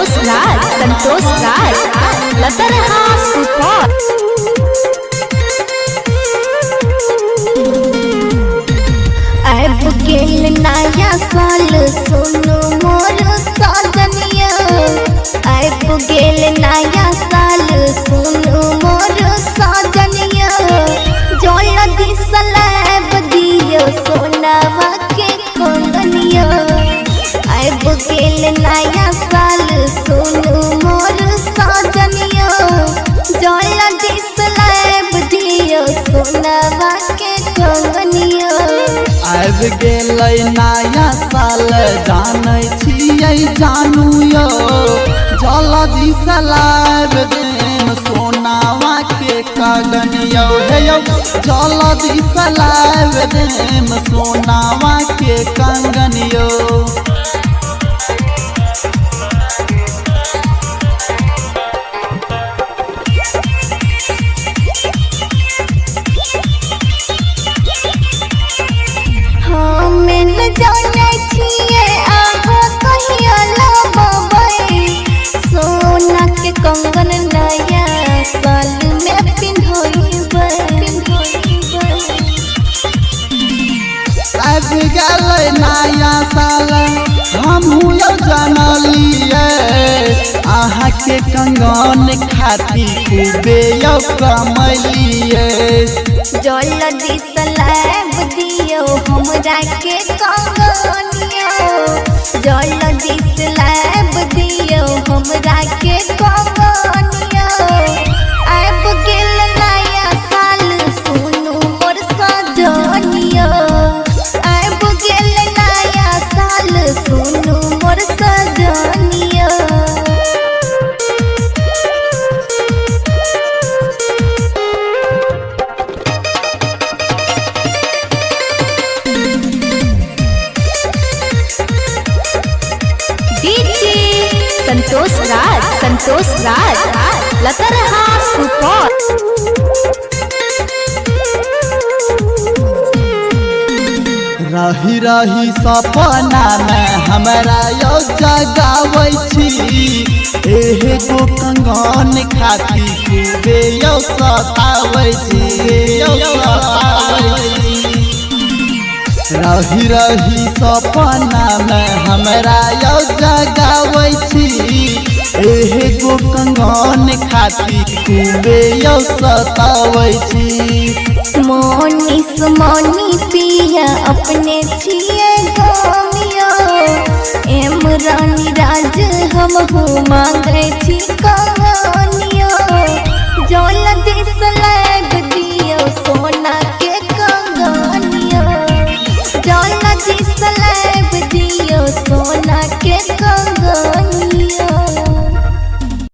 संतोष राज लतरहा super. अब गेल नया साल सुनो मोर सजनिया, अब गेल नया साल सुनो मोर सजनिया, जल्दी सलाब दियो सोनावा के कंगनिया। अब गेल नया साल सुनो मोर सजनिया, जल्दी सलाब दियो सोनावा के कंगनिया। आब गेलै नया साल जानै छियै जानू यो, जल्दी सलाब देम सोनावा के कंगन यो। हे यौ जल्दी सलाब देम सोनावा के कंगन यो। जाने छिए आहा कहिया लबबै, सोना के कंगन नया साल में पिन्होइबै। अब गेलै नया साल हमहूँ यौ जानलिए, अहाँ के कंगन खाती खूबे यौ कमलिए। जल्दी सलाब दियो हमरा के कंगनिया, जल्दी सलाब दियो हमरा के कंगनिया। अब गेल नया साल सुनो मोर सजनिया, अब गेल नया साल सुनो मोर सजनिया। संतोष राज लतरहा सुपर। रही रही सपना में हमरा यौ जगाबै छी, एहे गो कंगन खाती खूबे यौ सताबै छी, यौ सताबै छी। रही रही सपना में हमरा यौ जगाबै छी, एहे गो कंगन खाती खूबे यौ सताबै छी। मोनिस मोनी पिया अपने छिए गोमिया, एम रानी राज हम मांगे छी।